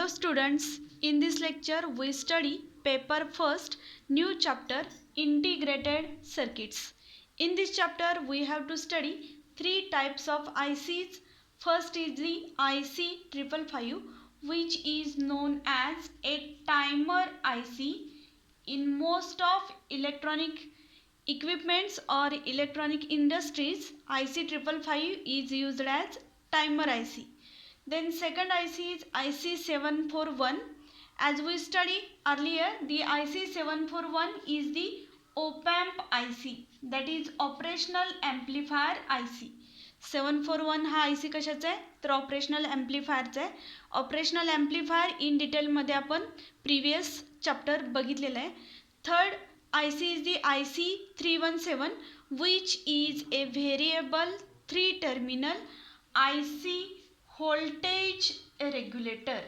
Hello students, in this lecture we study paper first new chapter integrated circuits. In this chapter we have to study three types of ICs. First is the IC 555 which is known as a timer IC. In most of electronic equipments or electronic industries, IC 555 is used as timer IC. Then second IC is IC 741. As we studied earlier, the IC 741 is the op-amp IC, that is operational amplifier IC. 741 हा IC कशाचा आहे तर operational एम्प्लिफायरचा आहे. Operational amplifier in डिटेलमध्ये आपण previous chapter बघितलेलं आहे. Third IC is the IC 317 which is a variable 3-terminal IC voltage regulator.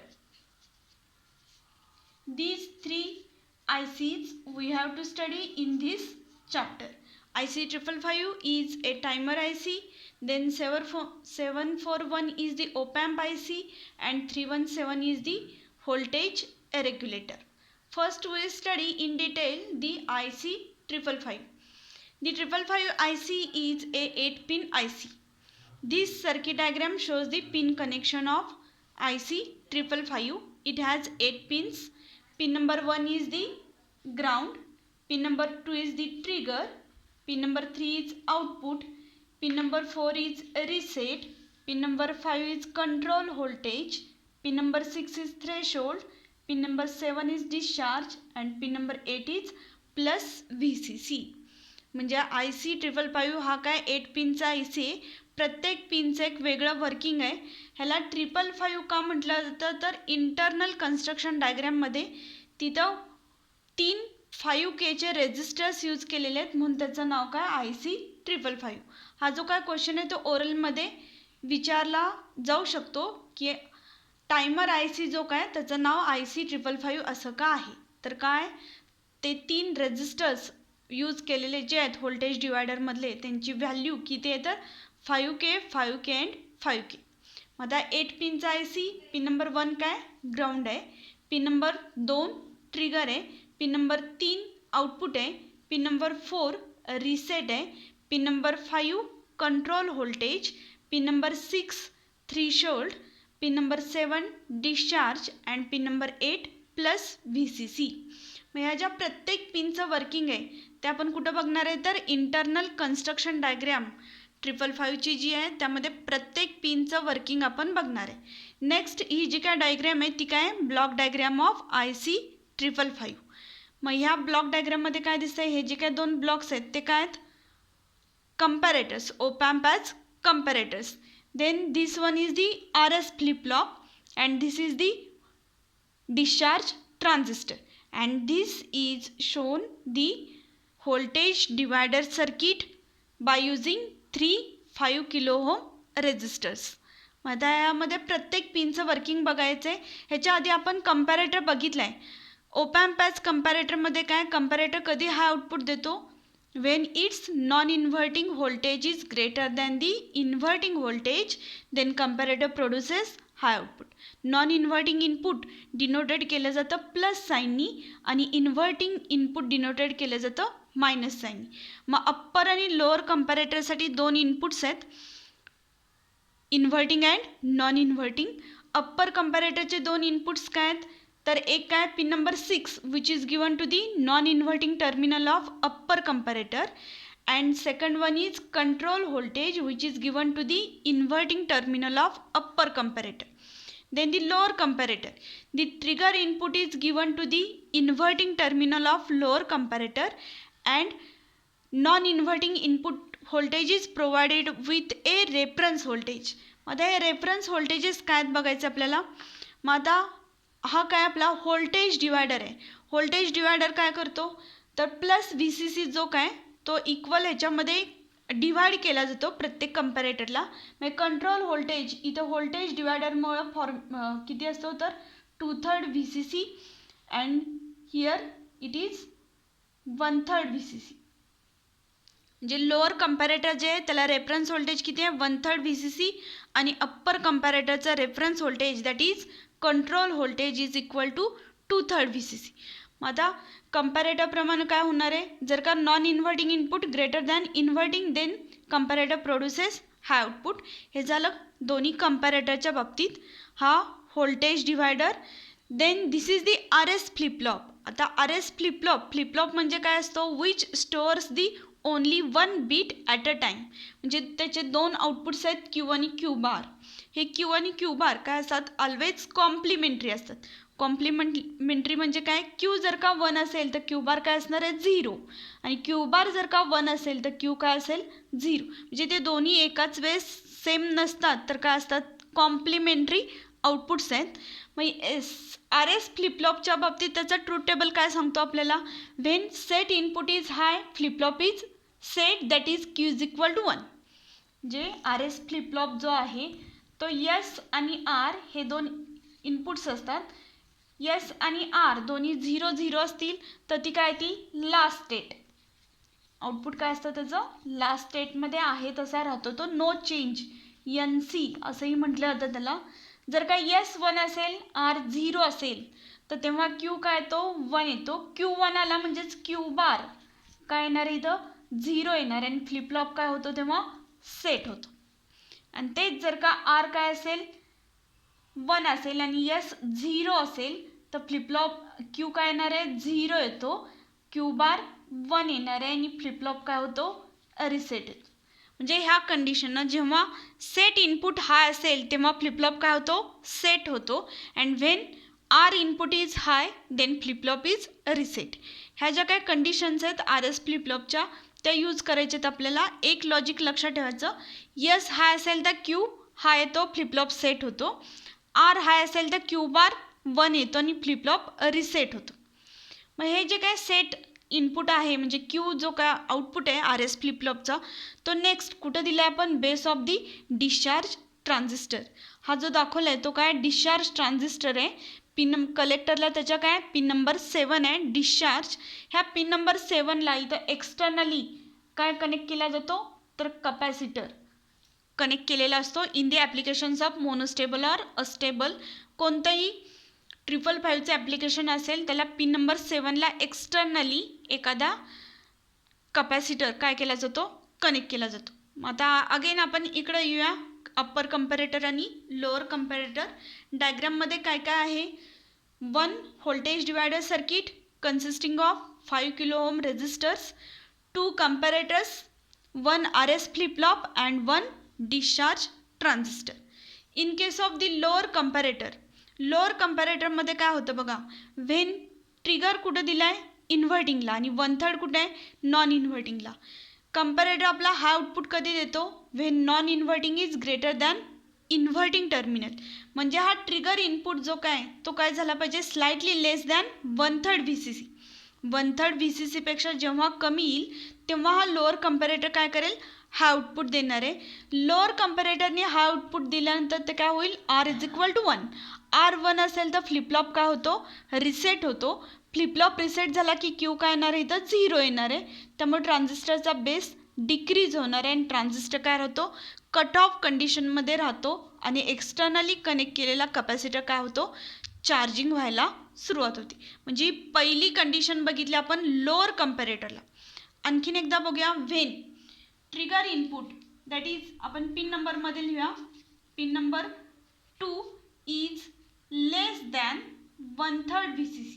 These three ICs we have to study in this chapter. IC 555 is a timer IC, then 741 is the op-amp IC and 317 is the voltage regulator. First we study in detail the IC 555. The 555 IC is a 8-pin IC. This circuit diagram shows the pin connection of IC 555. It has 8 pins. Pin number 1 is the ground. Pin number 2 is the trigger. Pin number 3 is output. Pin number 4 is reset. Pin number 5 is control voltage. Pin number 6 is threshold. Pin number 7 is discharge and pin number 8 is plus VCC. म्हणजे IC 555 हा काय 8 पिनचा IC आहे. प्रत्येक पिनचं एक वेगळं working आहे. ह्याला 555 का म्हटलं जातं तर इंटरनल कन्स्ट्रक्शन डायग्राममध्ये तिथं 3 5K रेजिस्टर्स यूज केलेले आहेत म्हणून त्याचं नाव काय IC 555. हा जो काय क्वेश्चन आहे तो ओरलमध्ये विचारला जाऊ शकतो की टायमर IC जो काय त्याचं नाव IC 555 असं का आहे. तर काय ते 3 रेजिस्टर्स यूज केलेले जे आहेत व्होल्टेज डिवायडरमधले त्यांची व्हॅल्यू किती आहे तर 5K 5K अँड 5K. मग आता 8 पिनचा IC. पिन नंबर 1 काय ग्राउंड आहे. पिन नंबर 2 ट्रिगर आहे. पिन नंबर 3 आउटपुट आहे. पिन नंबर 4 रिसेट आहे. Pin number 5 control voltage. Pin number 6 threshold. Pin number 7 discharge and pin number 8 plus VCC. मग ह्या ज्या प्रत्येक पिनचं वर्किंग आहे ते आपण कुठं बघणार आहे तर इंटरनल कन्स्ट्रक्शन डायग्राम 555 ची जी आहे त्यामध्ये प्रत्येक पिनचं वर्किंग आपण बघणार आहे. नेक्स्ट ही जी काय डायग्राम आहे ती काय ब्लॉक डायग्राम ऑफ IC 555. मग ह्या ब्लॉक डायग्राममध्ये काय दिसतंय हे जे काय 2 ब्लॉक्स आहेत ते काय आहेत comparators. op-amp as comparators. Then this one is the RS flip flop and this is the discharge transistor and this is shown the voltage divider circuit by using 3 5 kilo ohm resistors. आता यामध्ये प्रत्येक पिनचं working बघायचं आहे. ह्याच्या आधी आपण comparator बघितलं आहे. op-amp as कंपॅरेटरमध्ये काय कंपॅरेटर कधी हाय आउटपुट देतो when its non-inverting voltage is greater than the inverting voltage then comparator produces high output. non-inverting input denoted केलं जातं प्लस साईननी आणि इन्व्हर्टिंग इनपुट डिनोटेड केलं जातं मायनस साईननी. मग अप्पर आणि लोअर कंपॅरेटरसाठी 2 इनपुट्स आहेत inverting and non inverting. Upper कंपॅरेटरचे 2 इनपुट्स काय आहेत तर एक काय pin number 6 which is given to the non inverting terminal of upper comparator and second one is control voltage which is given to the inverting terminal of upper comparator. Then the lower comparator, the trigger input is given to the inverting terminal of lower comparator and non-inverting input voltage is provided with a reference voltage. आता हे reference voltages काय बघायचं आपल्याला. मग आता हा काय आपला व्होल्टेज डिवायडर आहे. व्होल्टेज डिवायडर काय करतो तर प्लस VCC जो काय तो इक्वल ह्याच्यामध्ये डिवाइड केला जातो प्रत्येक कंपॅरेटरला. म्हणजे कंट्रोल व्होल्टेज इथं व्होल्टेज डिवायडरमुळं किती असतो तर 2/3 VCC and here it is 1/3 VCC. म्हणजे लोअर कंपॅरेटर जे आहे त्याला रेफरन्स व्होल्टेज किती आहे 1/3 VCC आणि अप्पर कंपॅरेटरचा reference voltage that is control voltage is equal to 2/3 VCC. मग आता कंपॅरेटर प्रमाणे काय होणार आहे, जर का non inverting input greater than inverting then comparator produces high output. हे झालं दोन्ही कंपॅरेटरच्या बाबतीत. हा voltage divider. Then this is the RS flip flop. आता RS फ्लिपफ्लॉप म्हणजे काय असतो, which stores the only 1 bit at a time. म्हणजे त्याचे दोन आउटपुट्स आहेत क्यू आणि क्यू बार. हे क्यू आणि क्यू बार काय असतात, ऑलवेज कॉम्प्लिमेंटरी असतात. कॉम्प्लिमेंटरी म्हणजे काय, क्यू जर का 1 असेल तर क्यू बार काय असणार आहे 0, आणि क्यू बार जर का 1 असेल तर क्यू काय असेल 0. म्हणजे ते दोन्ही एकाच वेळेस सेम नसतात, तर काय असतात, कॉम्प्लिमेंटरी आउटपुट्स आहेत. मग RS फ्लिपफ्लॉपच्या बाबतीत त्याचा ट्रूथ टेबल काय सांगतो आपल्याला, when set input is high flip flop is set that is Q is equal to 1. म्हणजे RS फ्लिपफ्लॉप जो आहे तो S आणि R हे दोन इनपुट्स असतात. S आणि R दोन्ही 0 0 असतील तर ती काय, ती लास्ट स्टेट. आउटपुट काय असतं त्याचं, लास्ट स्टेटमध्ये आहे तसा राहतो तो, नो चेंज, NC असंही म्हटलं जातं त्याला. जर का S 1 असेल, R 0 असेल तर तेव्हा Q काय येतो, 1 येतो. Q1 आला म्हणजेच Q बार काय येणार आहे, इथं 0 येणार आहे, आणि फ्लिपफ्लॉप काय होतो तेव्हा सेट होतो. आणि तेच जर का R काय असेल 1 असेल आणि S 0 असेल तर फ्लिपफ्लॉप Q काय येणार आहे 0 येतो, Q बार 1 येणार आहे, आणि फ्लिपफ्लॉप काय होतो रिसेट येतो. म्हणजे ह्या कंडिशननं जेव्हा सेट इनपुट हाय असेल तेव्हा फ्लिपफ्लॉप काय होतो, सेट होतो. And when R input is high then flip flop is reset. ह्या ज्या काही कंडिशन्स आहेत RS फ्लिपफ्लॉपच्या त्या यूज करायचे आहेत आपल्याला. एक लॉजिक लक्षात ठेवायचं, S हाय असेल तर Q हाय येतो, फ्लिपफ्लॉप सेट होतो. R हाय असेल तर Q बार 1 येतो आणि फ्लिपफ्लॉप रिसेट होतो. मग हे जे काय सेट इनपुट आहे म्हणजे Q जो काय आउटपुट आहे RS फ्लिपफ्लॉपचा, तो नेक्स्ट कुठं दिला आहे आपण, base of the discharge transistor. हा जो दाखवला आहे तो काय डिस्चार्ज ट्रान्झिस्टर आहे. पिन कलेक्टरला त्याच्या काय पिन नंबर 7 आहे डिस्चार्ज. ह्या पिन नंबर 7ला इथं एक्सटर्नली काय कनेक्ट केला जातो, तर कपॅसिटर कनेक्ट केलेला असतो. In the applications of monostable or astable. कोणतंही 555चं ॲप्लिकेशन असेल त्याला पिन नंबर 7ला एक्सटर्नली एखादा कपॅसिटर काय केला जातो, कनेक्ट केला जातो. आता अगेन आपण इकडं येऊया, अप्पर कंपॅरेटर आणि लोअर कंपॅरेटर. डायग्राममध्ये काय काय आहे, 1 voltage divider circuit consisting of 5 kilo ohm resistors, 2 comparators, 1 RS flip flop and 1 discharge transistor. In case of the lower कंपॅरेटरमध्ये काय होतं बघा, व्हेन ट्रिगर कुठं दिला आहे इन्व्हर्टिंगला आणि 1/3 कुठे आहे नॉन इन्व्हर्टिंगला. कंपॅरेटर आपला हा आउटपुट कधी देतो, when non inverting is greater than inverting terminal. म्हणजे हा ट्रिगर इनपुट जो काय तो काय झाला पाहिजे, slightly less than 1/3 VCC. 1/3 VCC पेक्षा जेव्हा कमी येईल तेव्हा हा लोअर कंपॅरेटर काय करेल, हा आउटपुट देणार आहे. लोअर कंपॅरेटरने हा आउटपुट दिल्यानंतर ते काय होईल, R is equal to 1. R 1 असेल तर फ्लिपफ्लॉप काय होतो, रिसेट होतो. फ्लिपफ्लॉप रिसेट झाला की Q काय येणार आहे, इथं 0 येणार आहे. त्यामुळे ट्रान्झिस्टरचा बेस डिक्रीज होणार आहे आणि ट्रान्झिस्टर काय राहतो, कट ऑफ कंडिशनमध्ये राहतो, आणि एक्सटर्नली कनेक्ट केलेला कपॅसिटर काय होतो, चार्जिंग व्हायला सुरुवात होती. म्हणजे पहिली कंडिशन बघितली आपण लोअर कंपॅरेटरला. आणखीन एकदा बघूया, when trigger input that is आपण पिन नंबरमध्ये लिहूया, pin number 2 is less than 1/3 VCC.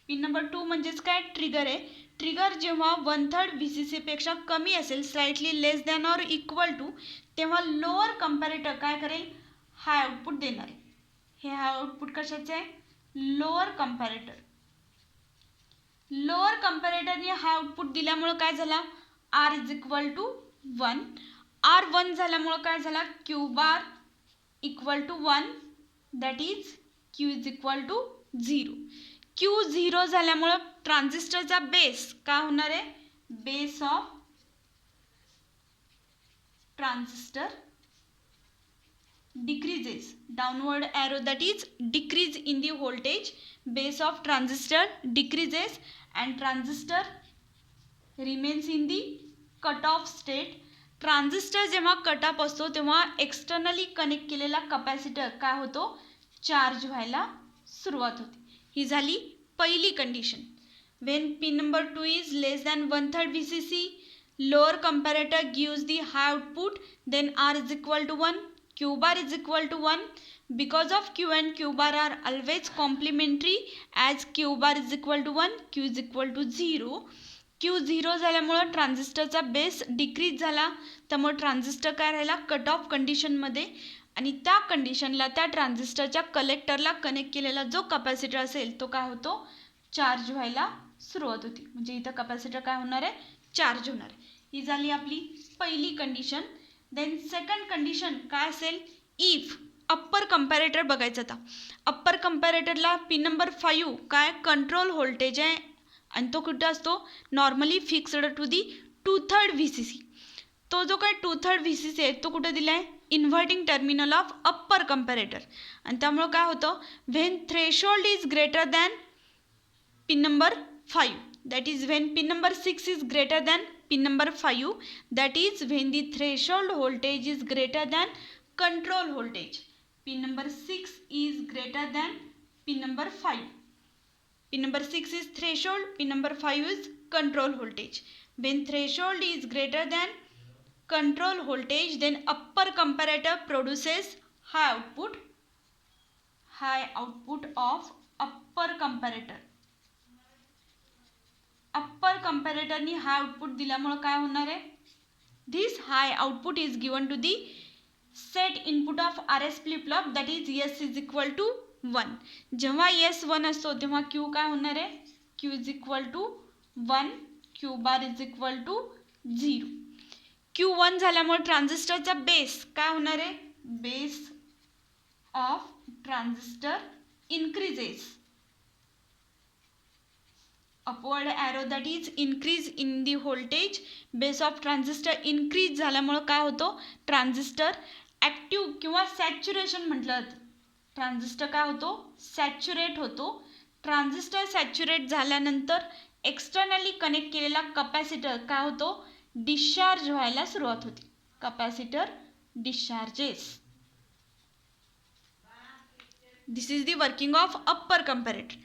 Pin number 2 म्हणजेच काय ट्रिगर आहे. ट्रिगर जेव्हा 1/3 VCC पेक्षा कमी असेल, slightly less than or equal to, तेव्हा लोअर कंपॅरेटर काय करेल, हा आउटपुट देणार आहे. हे हा आउटपुट कशाचे आहे, लोअर कंपॅरेटर. लोअर कंपॅरेटरने हा आउटपुट दिल्यामुळं काय झाला, R is equal to 1. R 1 झाल्यामुळं काय झाला, Q bar equal to 1 that is Q is equal to 0. Q 0 झाल्यामुळं ट्रान्झिस्टरचा बेस काय होणार आहे, base of transistor decreases, downward arrow that is decrease in the voltage, base of transistor decreases and transistor remains in the cut off state. Transistor जेव्हा cut off असतो तेव्हा externally connect केलेला capacitor काय होतो, charge व्हायला सुरुवात होते. ही झाली पहिली condition. Wien pin number 2 is less than 1/3 VCC, lower comparator gives the high output, then R is equal to 1, Q bar is equal to 1. Because of Q and Q bar are always complementary, as Q bar is equal to 1, Q is equal to 0. Q 0 झाल्यामुळं ट्रान्झिस्टरचा base decrease झाला, त्यामुळे transistor काय राहिला cut off कंडिशनमध्ये, आणि त्या कंडिशनला त्या ट्रान्झिस्टरच्या कलेक्टरला कनेक्ट केलेला जो कपॅसिटर असेल तो काय होतो, चार्ज व्हायला सुरुवात होती. म्हणजे इथं कपॅसिटर काय होणार आहे, चार्ज होणार आहे. ही झाली आपली पहिली कंडिशन. देन सेकंड कंडिशन काय असेल, इफ अप्पर कंपॅरेटर बघायचं. आता अप्पर कंपॅरेटरला पिन नंबर 5 काय कंट्रोल व्होल्टेज आहे, आणि तो कुठं असतो, normally fixed to the 2/3 VCC. तो जो काय 2/3 VCC आहे तो कुठं दिला आहे, inverting terminal of upper comparator. आणि त्यामुळं काय होतं, when threshold is greater than pin number 5, that is when pin number 6 is greater than pin number 5, that is when the threshold voltage is greater than control voltage. Pin number 6 is greater than pin number 5. Pin number 6 is threshold, pin number 5 is control voltage. When threshold is greater than control voltage, then upper comparator produces high output of upper comparator. Upper कंपॅरेटरनी high output दिल्यामुळे काय होणार आहे, this high output is given to the set input of RS flip flop, that is S is equal to 1. जेव्हा S 1 असतो तेव्हा Q काय होणार आहे, Q is equal to 1, Q bar is equal to 0. Q 1 झाल्यामुळे ट्रान्झिस्टरचा base काय होणार आहे, base of transistor increases. Upward arrow that is increase in the voltage, base of transistor increase झाल्यामुळं काय होतं, ट्रान्झिस्टर ॲक्टिव्ह किंवा सॅच्युरेशन म्हटलं जातं. ट्रान्झिस्टर काय होतो, सॅच्युरेट होतो. ट्रान्झिस्टर सॅच्युरेट झाल्यानंतर एक्सटर्नली कनेक्ट केलेला कपॅसिटर काय होतो, डिस्चार्ज व्हायला सुरुवात होते. Capacitor discharges. This is the working of upper comparator.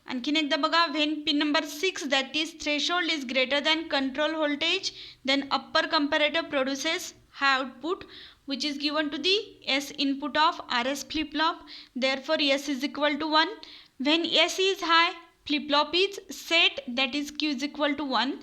आणखीन एकदा बघा, when pin number 6 that is threshold is greater than control voltage, then upper comparator produces high output which is given to the S input of RS flip flop. Therefore S is equal to 1. When S is high, flip flop is set, that is Q is equal to 1.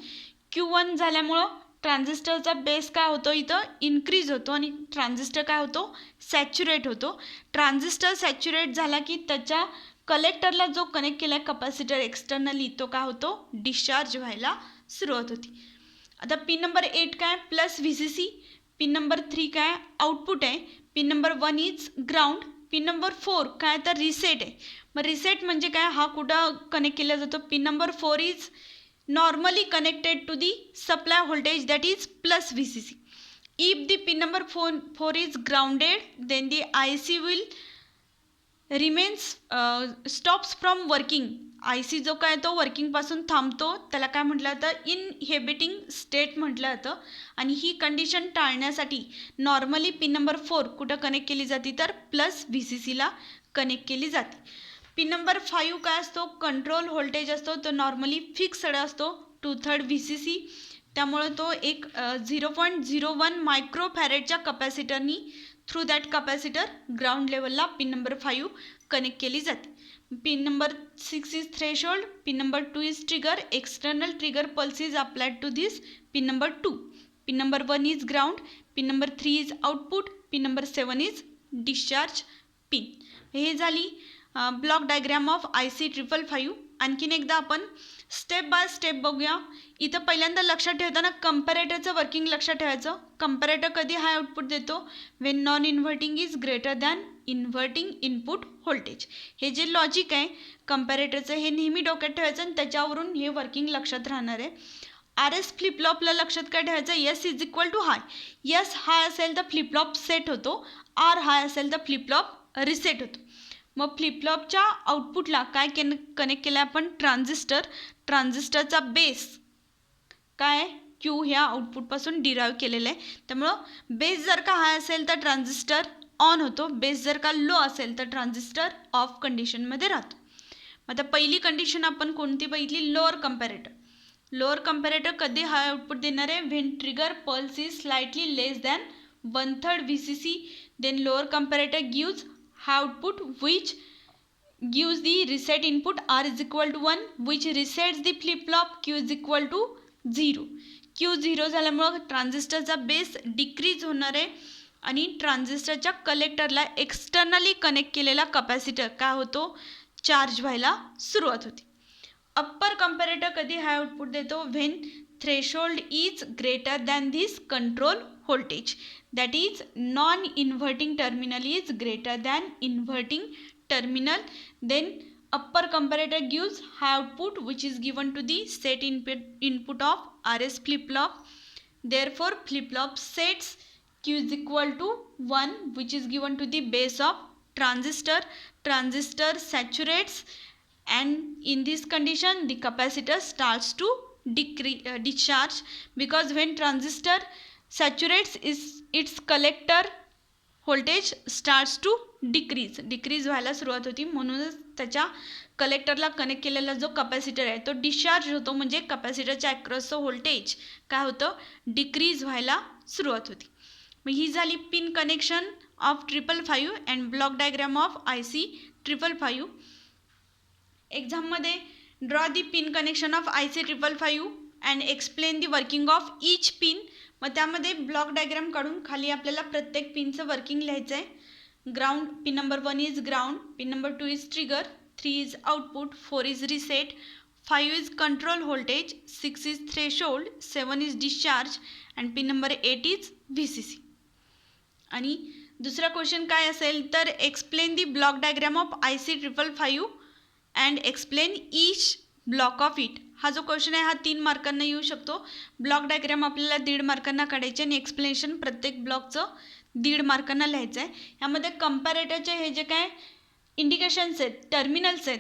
Q1 झाल्यामुळं ट्रान्झिस्टरचा base काय होतो, इथं increase होतो आणि transistor काय होतो, saturate होतो. ट्रान्झिस्टर सॅच्युरेट झाला की त्याच्या कलेक्टरला जो कनेक्ट केला आहे कपॅसिटर एक्सटर्नली तो काय होतो, डिस्चार्ज व्हायला सुरुवात होती. आता पिन नंबर 8 काय, प्लस VCC. पिन नंबर 3 काय, आउटपुट आहे. Pin number 1 is ground. Pin number 4 काय, तर रिसेट आहे. मग रिसेट म्हणजे काय, हा कुठं कनेक्ट केला जातो, pin number 4 is normally connected to the supply voltage that is plus VCC. If the pin number 4 is grounded, then the IC will remains stops from working. IC जो काय तो वर्किंगपासून थांबतो, त्याला काय म्हटलं जातं, इनहेबिटिंग स्टेट म्हटलं जातं. आणि ही कंडिशन टाळण्यासाठी नॉर्मली पिन नंबर 4 कुठं कनेक्ट केली जाते, तर प्लस VCCला कनेक्ट केली जाते. पिन नंबर 5 काय असतो, कंट्रोल व्होल्टेज असतो, तो नॉर्मली फिक्स्ड असतो 2/3 VCC. त्यामुळे तो एक 0.01 मायक्रोफॅरेडच्या कपॅसिटरनी थ्रू दॅट कपॅसिटर ग्राउंड लेवलला पिन नंबर 5 कनेक्ट केली जाते. Pin number 6 is threshold, pin number 2 is trigger. External trigger pulse is applied to this pin number 2. Pin number 1 is ground, pin number 3 is output, pin number 7 is discharge pin. हे झाली block diagram of IC 555. आणखीन एकदा आपण step by step बघूया. इथं पहिल्यांदा लक्षात ठेवताना कंपॅरेटरचं वर्किंग लक्षात ठेवायचं. कंपॅरेटर कधी हाय आउटपुट देतो, Wien non inverting is greater than inverting input voltage. हे जे लॉजिक आहे कंपॅरेटरचं हे नेहमी डोक्यात ठेवायचं आणि त्याच्यावरून हे वर्किंग लक्षात राहणार आहे. RS फ्लिप फ्लॉपला लक्षात काय ठेवायचं, S is equal to high. S high असेल तर फ्लिप फ्लॉप सेट होतो, R हाय असेल तर फ्लिप फ्लॉप रिसेट होतो. मग फ्लिप फ्लॉपच्या आउटपुटला काय कनेक्ट केलं आपण, ट्रान्झिस्टरचा बेस काय Q ह्या आउटपुटपासून डिराईव्ह केलेलं आहे. त्यामुळं बेस जर का हाय असेल तर ट्रान्झिस्टर ऑन होतो, बेस जर का लो असेल तर ट्रान्झिस्टर ऑफ कंडिशनमध्ये राहतो. आता पहिली कंडिशन आपण कोणती बघितली, लोअर कंपॅरेटर. लोअर कंपॅरेटर कधी हाय आउटपुट देणार आहे, when trigger pulse is slightly less than 1/3 VCC, then lower comparator gives high output which gives the reset input R is equal to 1 which resets the flip flop Q is equal to 0. Q 0 झाल्यामुळं ट्रान्झिस्टरचा base decrease होणार आहे आणि ट्रान्झिस्टरच्या कलेक्टरला externally connect केलेला capacitor काय होतो, charge व्हायला सुरुवात होती. अप्पर कंपॅरेटर कधी हाय आउटपुट देतो, when threshold is greater than this control voltage, that is non-inverting terminal is greater than inverting terminal, then upper comparator gives high output which is given to the set input of RS flip flop. Therefore flip flop sets Q is equal to 1 which is given to the base of transistor. Transistor saturates and in this condition the capacitor starts to discharge, because when transistor saturates its collector voltage starts to decrease व्हायला सुरुवात होती. म्हणूनच त्याच्या कलेक्टरला connect केलेला जो capacitor आहे तो discharge होतो, म्हणजे कपॅसिटरच्या अक्रॉसचं व्होल्टेज काय होतं, डिक्रीज व्हायला सुरुवात होती. मग ही झाली pin connection of 555 and block diagram of IC 555. एक्झाममध्ये draw the pin connection of IC 555 and explain the working of each pin. मग त्यामध्ये ब्लॉक डायग्राम काढून खाली आपल्याला प्रत्येक पिनचं वर्किंग लिहायचं आहे. Ground, pin number 1 is ground, pin number 2 is trigger, 3 is output, 4 is reset, 5 is control voltage, 6 is threshold, 7 is discharge and pin number 8 is VCC. आणि दुसरा क्वेश्चन काय असेल तर explain the block diagram of IC 555 and explain each block of it. हा जो question आहे हा 3 मार्कांना येऊ शकतो. ब्लॉक डायग्राम आपल्याला 1.5 मार्कांना काढायचे आणि एक्सप्लेनेशन प्रत्येक ब्लॉकचं 1.5 मार्कांना लिहायचं आहे. यामध्ये कंपॅरेटरचे हे जे काय इंडिकेशन्स आहेत, टर्मिनल्स आहेत,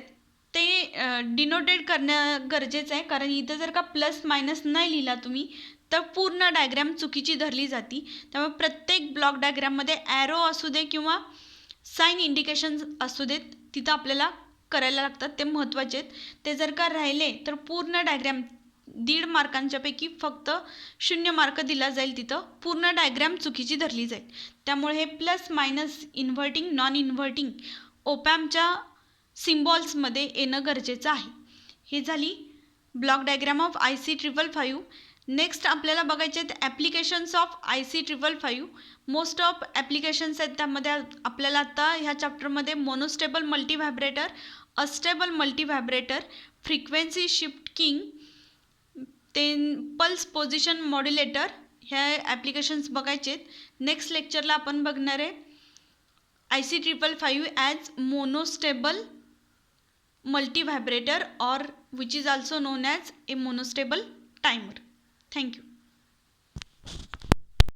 ते डिनोटेड करणं गरजेचं आहे, कारण इथं जर का प्लस मायनस नाही लिहिला तुम्ही तर पूर्ण डायग्राम चुकीची धरली जाती. त्यामुळे प्रत्येक ब्लॉक डायग्राममध्ये ॲरो असू दे किंवा साईन इंडिकेशन्स असू देत, तिथं आपल्याला करायला लागतात, ते महत्त्वाचे आहेत. ते जर का राहिले तर पूर्ण डायग्राम 1.5 मार्कांच्यापैकी फक्त 0 मार्क दिला जाईल, तिथं पूर्ण डायग्राम चुकीची धरली जाईल. त्यामुळे हे plus minus, inverting, non inverting ओपॅम्पच्या सिम्बॉल्समध्ये येणं गरजेचं आहे. ही झाली block diagram of IC 555. Next आपल्याला बघायचे आहेत applications of IC 555. Most of applications आहेत, त्यामध्ये आपल्याला आता ह्या चॅप्टरमध्ये monostable multi vibrator, astable multi vibrator, frequency shift keying, ते पल्स पोझिशन मॉड्युलेटर ह्या ॲप्लिकेशन्स बघायचे आहेत. नेक्स्ट लेक्चरला आपण बघणार आहे IC 555 as monostable multi vibrator or which is also known as a monostable timer. Thank you.